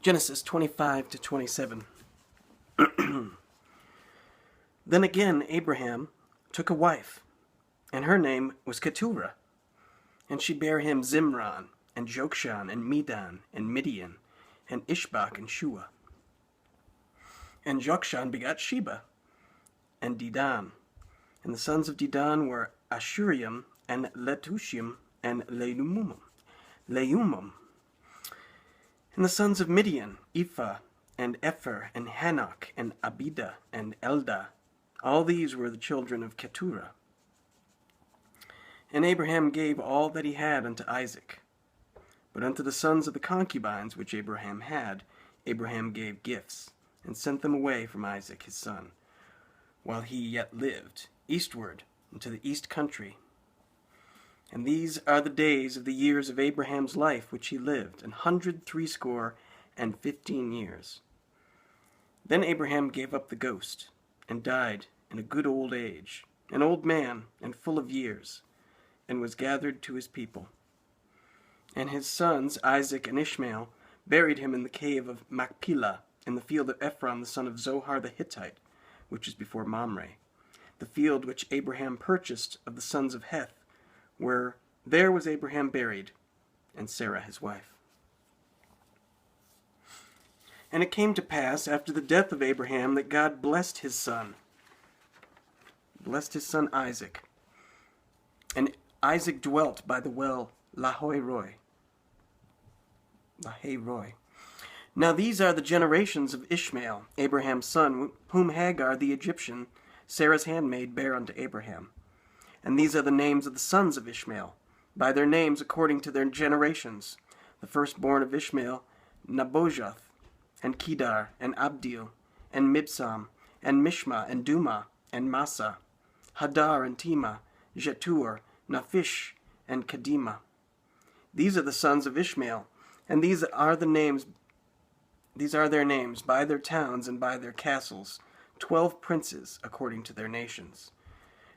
Genesis 25 to 27. Then again Abraham took a wife, and her name was Keturah. And she bare him Zimran, and Jokshan, and Medan, and Midian, and Ishbak, and Shua. And Jokshan begat Sheba, and Dedan. And the sons of Dedan were Ashuriam, and Letushim, and Leumum. And the sons of Midian, Ephah, and Epher, and Hanok, and Abida, and Eldah. All these were the children of Keturah. And Abraham gave all that he had unto Isaac. But unto the sons of the concubines which Abraham had, Abraham gave gifts, and sent them away from Isaac his son, while he yet lived, eastward into the east country. And these are the days of the years of Abraham's life which he lived, 160 years. Then Abraham gave up the ghost, and died in a good old age, an old man, and full of years, and was gathered to his people. And his sons, Isaac and Ishmael, buried him in the cave of Machpelah, in the field of Ephron the son of Zohar the Hittite, which is before Mamre, the field which Abraham purchased of the sons of Heth, where there was Abraham buried, and Sarah his wife. And it came to pass, after the death of Abraham, that God blessed his son Isaac. And Isaac dwelt by the well Lahairoi. Now these are the generations of Ishmael, Abraham's son, whom Hagar the Egyptian, Sarah's handmaid, bare unto Abraham. And these are the names of the sons of Ishmael, by their names according to their generations. The firstborn of Ishmael, Nebajoth, and Kedar, and Abdil, and Mibsam, and Mishma, and Duma, and Massa, Hadar, and Tema, Jetur, Naphish, and Kedema. These are the sons of Ishmael, and these are their names by their towns and by their castles, 12 princes according to their nations.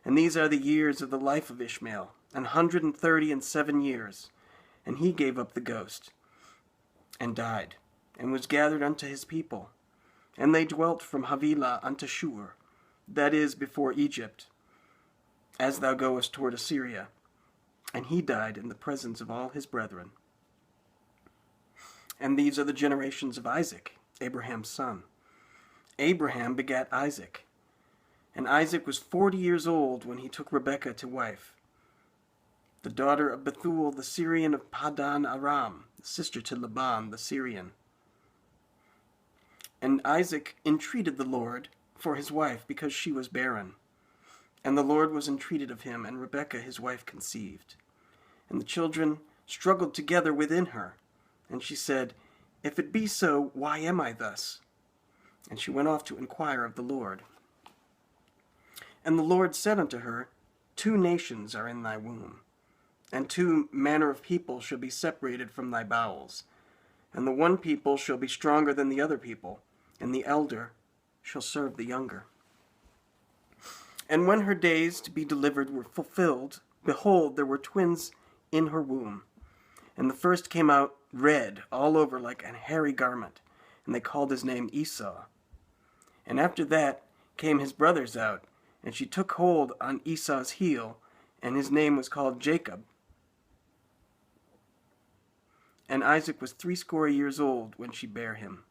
And these are the years of the life of Ishmael, 137 years. And he gave up the ghost, and died, and was gathered unto his people. And they dwelt from Havilah unto Shur, that is, before Egypt, as thou goest toward Assyria. And he died in the presence of all his brethren. And these are the generations of Isaac, Abraham's son. Abraham begat Isaac. And Isaac was 40 years old when he took Rebekah to wife, the daughter of Bethuel the Syrian of Padan Aram, sister to Laban the Syrian. And Isaac entreated the Lord for his wife, because she was barren. And the Lord was entreated of him, and Rebekah his wife conceived. And the children struggled together within her. And she said, If it be so, why am I thus? And she went off to inquire of the Lord. And the Lord said unto her, 2 nations are in thy womb, and 2 manner of people shall be separated from thy bowels. And the one people shall be stronger than the other people, and the elder shall serve the younger. And when her days to be delivered were fulfilled, behold, there were twins in her womb. And the first came out red all over like an hairy garment, and they called his name Esau. And after that came his brothers out, and she took hold on Esau's heel, and his name was called Jacob. And Isaac was 80 years old when she bare him.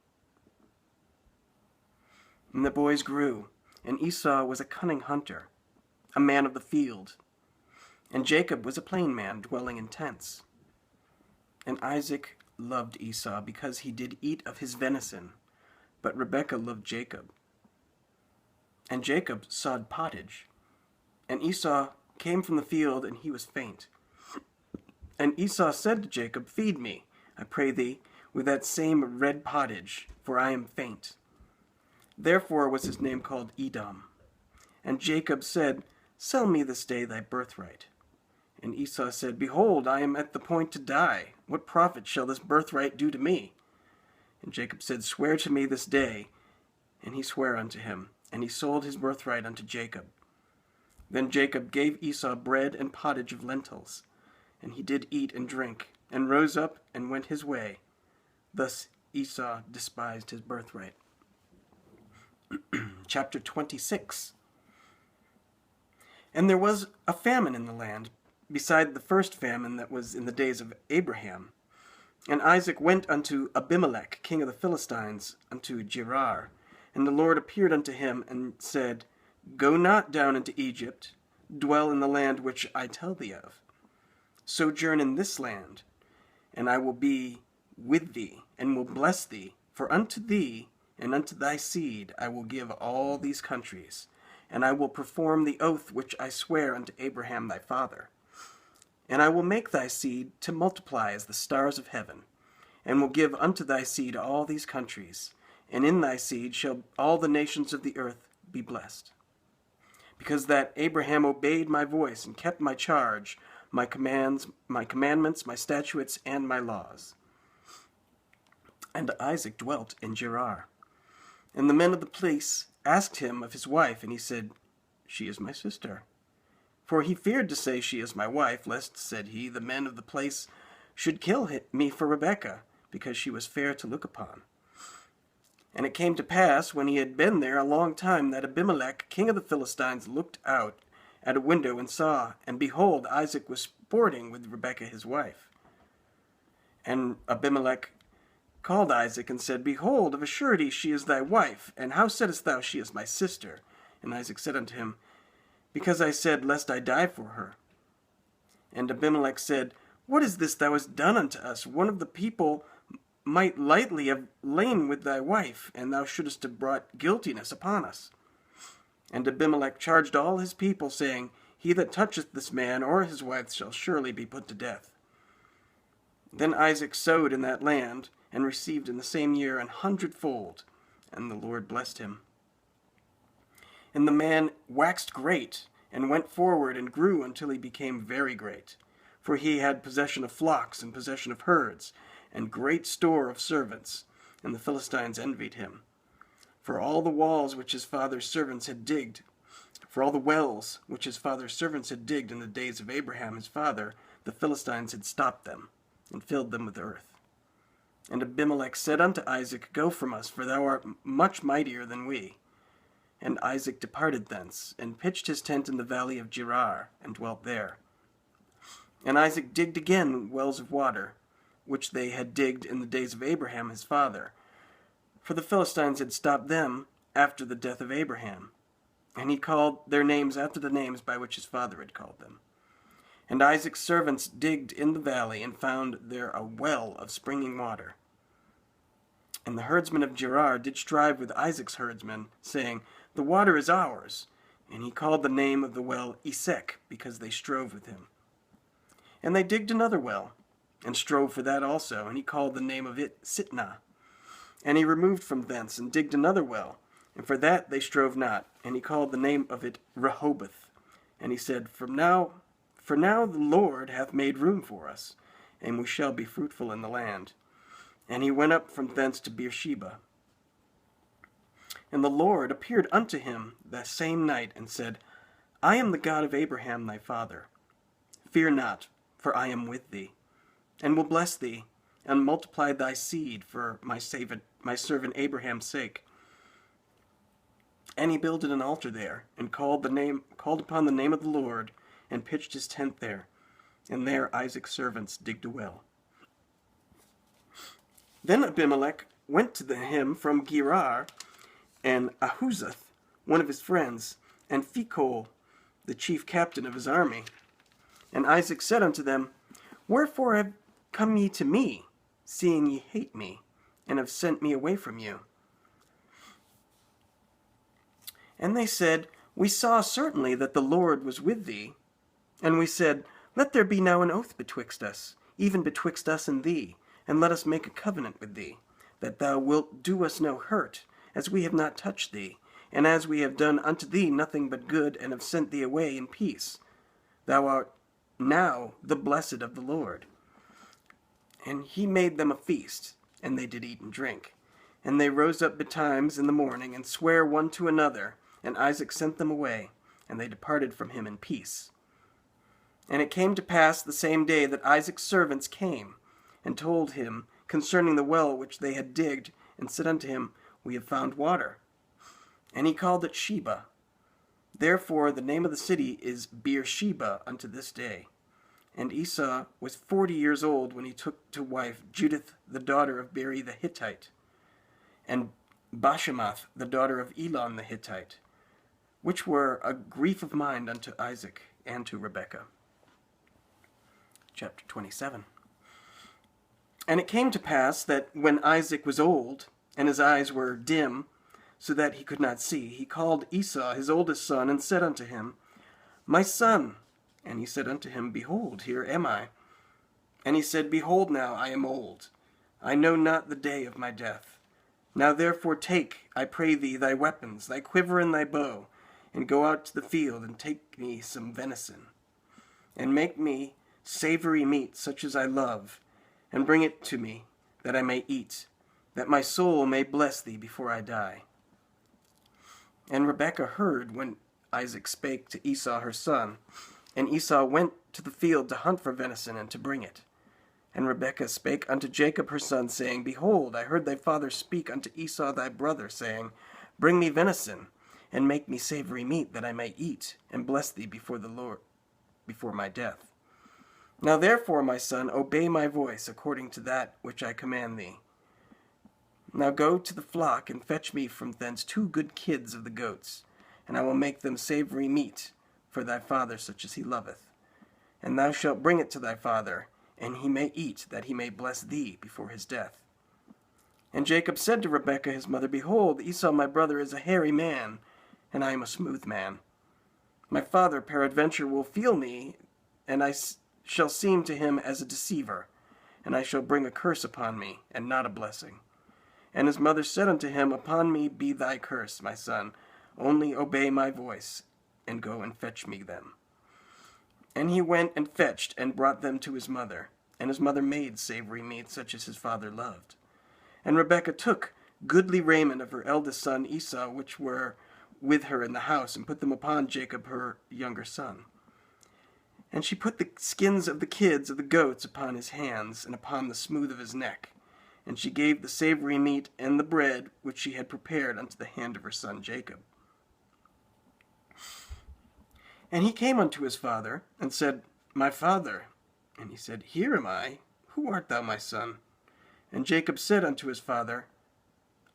And the boys grew, and Esau was a cunning hunter, a man of the field, and Jacob was a plain man dwelling in tents. And Isaac loved Esau because he did eat of his venison, but Rebekah loved Jacob. And Jacob sawed pottage, and Esau came from the field, and he was faint. And Esau said to Jacob, Feed me, I pray thee, with that same red pottage, for I am faint. Therefore was his name called Edom. And Jacob said, Sell me this day thy birthright. And Esau said, Behold, I am at the point to die. What profit shall this birthright do to me? And Jacob said, Swear to me this day. And he sware unto him, and he sold his birthright unto Jacob. Then Jacob gave Esau bread and pottage of lentils, and he did eat and drink, and rose up and went his way. Thus Esau despised his birthright. Chapter 26. And there was a famine in the land, beside the first famine that was in the days of Abraham. And Isaac went unto Abimelech, king of the Philistines, unto Gerar. And the Lord appeared unto him, and said, Go not down into Egypt, dwell in the land which I tell thee of. Sojourn in this land, and I will be with thee, and will bless thee. For unto thee and unto thy seed I will give all these countries, and I will perform the oath which I swear unto Abraham thy father. And I will make thy seed to multiply as the stars of heaven, and will give unto thy seed all these countries, and in thy seed shall all the nations of the earth be blessed. Because that Abraham obeyed my voice, and kept my charge, my commands, my commandments, my statutes, and my laws. And Isaac dwelt in Gerar. And the men of the place asked him of his wife, and he said, She is my sister. For he feared to say, She is my wife, lest, said he, the men of the place should kill me for Rebekah, because she was fair to look upon. And it came to pass, when he had been there a long time, that Abimelech, king of the Philistines, looked out at a window and saw, and behold, Isaac was sporting with Rebekah his wife. And Abimelech called Isaac and said, Behold, of a surety she is thy wife, and how saidst thou, She is my sister? And Isaac said unto him, Because I said, Lest I die for her. And Abimelech said, What is this thou hast done unto us? One of the people might lightly have lain with thy wife, and thou shouldest have brought guiltiness upon us. And Abimelech charged all his people, saying, He that toucheth this man or his wife shall surely be put to death. Then Isaac sowed in that land, and received in the same year 100-fold, and the Lord blessed him. And the man waxed great, and went forward, and grew until he became very great. For he had possession of flocks, and possession of herds, and great store of servants, and the Philistines envied him. For all the walls which his father's servants had digged, for all the wells which his father's servants had digged in the days of Abraham his father, the Philistines had stopped them, and filled them with earth. And Abimelech said unto Isaac, Go from us, for thou art much mightier than we. And Isaac departed thence, and pitched his tent in the valley of Gerar, and dwelt there. And Isaac digged again wells of water, which they had digged in the days of Abraham his father. For the Philistines had stopped them after the death of Abraham. And he called their names after the names by which his father had called them. And Isaac's servants digged in the valley, and found there a well of springing water. And the herdsmen of Gerar did strive with Isaac's herdsmen, saying, The water is ours. And he called the name of the well Esek, because they strove with him. And they digged another well, and strove for that also, and he called the name of it Sitnah. And he removed from thence, and digged another well, and for that they strove not, and he called the name of it Rehoboth. And he said, For now the Lord hath made room for us, and we shall be fruitful in the land. And he went up from thence to Beersheba. And the Lord appeared unto him that same night, and said, I am the God of Abraham thy father. Fear not, for I am with thee, and will bless thee, and multiply thy seed for my servant Abraham's sake. And he builded an altar there, and called upon the name of the Lord, and pitched his tent there. And there Isaac's servants digged a well. Then Abimelech went to him from Gerar, and Ahuzath, one of his friends, and Phicol, the chief captain of his army. And Isaac said unto them, Wherefore have come ye to me, seeing ye hate me, and have sent me away from you? And they said, We saw certainly that the Lord was with thee. And we said, Let there be now an oath betwixt us, even betwixt us and thee, and let us make a covenant with thee, that thou wilt do us no hurt, as we have not touched thee, and as we have done unto thee nothing but good, and have sent thee away in peace. Thou art now the blessed of the Lord. And he made them a feast, and they did eat and drink. And they rose up betimes in the morning, and sware one to another, and Isaac sent them away, and they departed from him in peace. And it came to pass the same day that Isaac's servants came, and told him concerning the well which they had digged, and said unto him, We have found water. And he called it Sheba. Therefore the name of the city is Beersheba unto this day. And Esau was 40 years old when he took to wife Judith the daughter of Beri the Hittite, and Bashemath the daughter of Elon the Hittite, which were a grief of mind unto Isaac and to Rebekah. Chapter 27. And it came to pass that when Isaac was old, and his eyes were dim, so that he could not see, he called Esau his oldest son, and said unto him, My son. And he said unto him, Behold, here am I. And he said, Behold now, I am old. I know not the day of my death. Now therefore take, I pray thee, thy weapons, thy quiver and thy bow, and go out to the field, and take me some venison, and make me savory meat such as I love, and bring it to me, that I may eat, that my soul may bless thee before I die. And Rebekah heard when Isaac spake to Esau her son, and Esau went to the field to hunt for venison, and to bring it. And Rebekah spake unto Jacob her son, saying, Behold, I heard thy father speak unto Esau thy brother, saying, Bring me venison, and make me savory meat, that I may eat, and bless thee before the Lord, before my death. Now therefore, my son, obey my voice, according to that which I command thee. Now go to the flock, and fetch me from thence 2 good kids of the goats, and I will make them savory meat for thy father, such as he loveth. And thou shalt bring it to thy father, and he may eat, that he may bless thee before his death. And Jacob said to Rebekah his mother, Behold, Esau my brother is a hairy man, and I am a smooth man. My father peradventure will feel me, and I shall seem to him as a deceiver, and I shall bring a curse upon me, and not a blessing. And his mother said unto him, Upon me be thy curse, my son, only obey my voice, and go and fetch me them. And he went and fetched, and brought them to his mother. And his mother made savory meat, such as his father loved. And Rebekah took goodly raiment of her eldest son Esau, which were with her in the house, and put them upon Jacob her younger son. And she put the skins of the kids of the goats upon his hands, and upon the smooth of his neck. And she gave the savory meat and the bread which she had prepared unto the hand of her son Jacob. And he came unto his father, and said, My father. And he said, Here am I. Who art thou, my son? And Jacob said unto his father,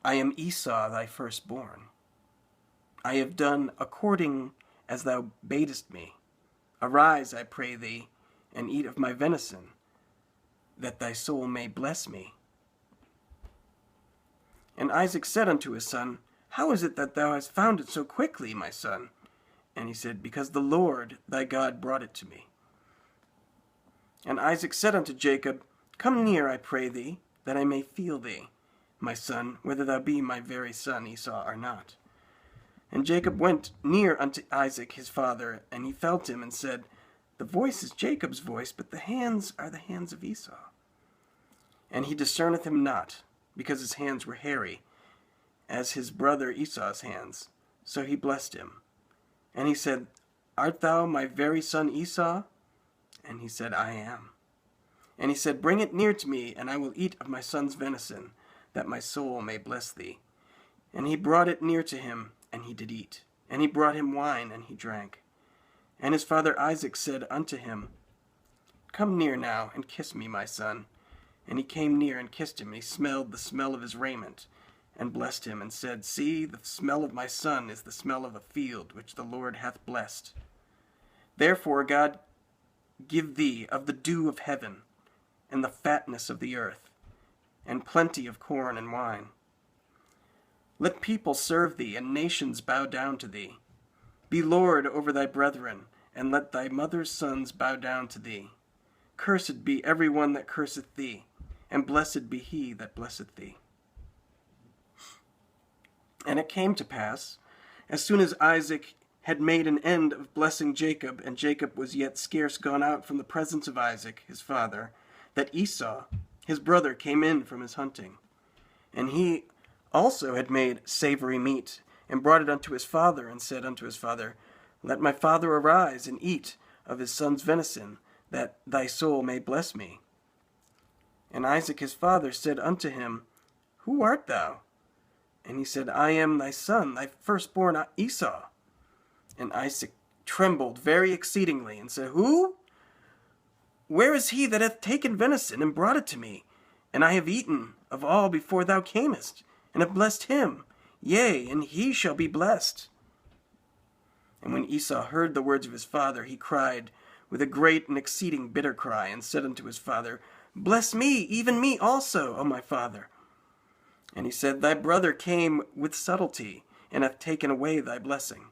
I am Esau thy firstborn. I have done according as thou badest me. Arise, I pray thee, and eat of my venison, that thy soul may bless me. And Isaac said unto his son, How is it that thou hast found it so quickly, my son? And he said, Because the Lord thy God brought it to me. And Isaac said unto Jacob, Come near, I pray thee, that I may feel thee, my son, whether thou be my very son Esau or not. And Jacob went near unto Isaac his father, and he felt him, and said, The voice is Jacob's voice, but the hands are the hands of Esau. And he discerneth him not, because his hands were hairy, as his brother Esau's hands. So he blessed him. And he said, Art thou my very son Esau? And he said, I am. And he said, Bring it near to me, and I will eat of my son's venison, that my soul may bless thee. And he brought it near to him, and he did eat. And he brought him wine, and he drank. And his father Isaac said unto him, Come near now, and kiss me, my son. And he came near and kissed him, and he smelled the smell of his raiment, and blessed him, and said, See, the smell of my son is the smell of a field, which the Lord hath blessed. Therefore God give thee of the dew of heaven, and the fatness of the earth, and plenty of corn and wine. Let people serve thee, and nations bow down to thee. Be Lord over thy brethren, and let thy mother's sons bow down to thee. Cursed be every one that curseth thee, and blessed be he that blesseth thee. And it came to pass, as soon as Isaac had made an end of blessing Jacob, and Jacob was yet scarce gone out from the presence of Isaac his father, that Esau his brother came in from his hunting. And he also had made savory meat, and brought it unto his father, and said unto his father, Let my father arise, and eat of his son's venison, that thy soul may bless me. And Isaac his father said unto him, Who art thou? And he said, I am thy son, thy firstborn Esau. And Isaac trembled very exceedingly, and said, Who? Where is he that hath taken venison, and brought it to me? And I have eaten of all before thou camest, and have blessed him. Yea, and he shall be blessed. And when Esau heard the words of his father, he cried with a great and exceeding bitter cry, and said unto his father, Bless me, even me also, O my father. And he said, Thy brother came with subtlety, and hath taken away thy blessing.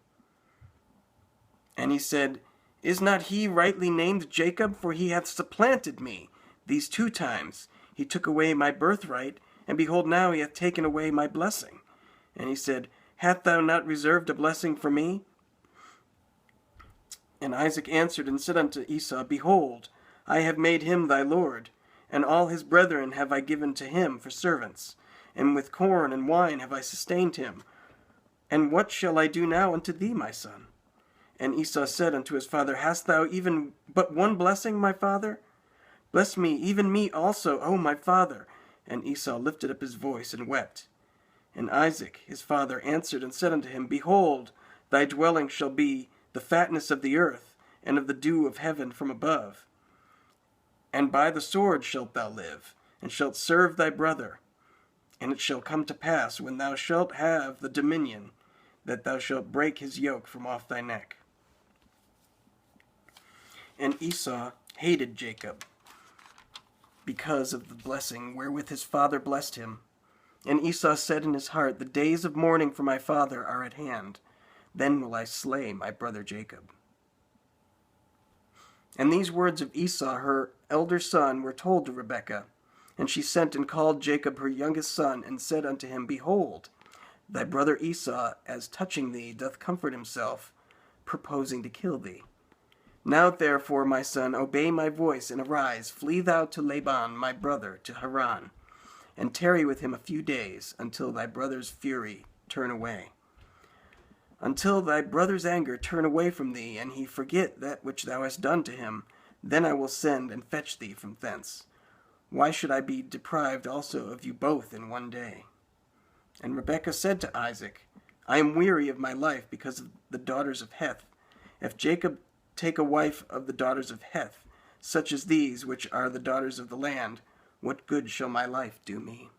And he said, Is not he rightly named Jacob? For he hath supplanted me these 2 times. He took away my birthright, and behold, now he hath taken away my blessing. And he said, Hast thou not reserved a blessing for me? And Isaac answered and said unto Esau, Behold, I have made him thy lord, and all his brethren have I given to him for servants, and with corn and wine have I sustained him. And what shall I do now unto thee, my son? And Esau said unto his father, Hast thou even but one blessing, my father? Bless me, even me also, O my father. And Esau lifted up his voice and wept. And Isaac his father answered and said unto him, Behold, thy dwelling shall be the fatness of the earth, and of the dew of heaven from above. And by the sword shalt thou live, and shalt serve thy brother. And it shall come to pass, when thou shalt have the dominion, that thou shalt break his yoke from off thy neck. And Esau hated Jacob, because of the blessing wherewith his father blessed him. And Esau said in his heart, The days of mourning for my father are at hand. Then will I slay my brother Jacob. And these words of Esau, her elder son, were told to Rebekah. And she sent and called Jacob her youngest son, and said unto him, Behold, thy brother Esau, as touching thee, doth comfort himself, purposing to kill thee. Now therefore, my son, obey my voice, and arise, flee thou to Laban my brother, to Haran, and tarry with him a few days, until thy brother's fury turn away. Until thy brother's anger turn away from thee, and he forget that which thou hast done to him, then I will send and fetch thee from thence. Why should I be deprived also of you both in one day? And Rebekah said to Isaac, I am weary of my life because of the daughters of Heth. If Jacob take a wife of the daughters of Heth, such as these, which are the daughters of the land, what good shall my life do me?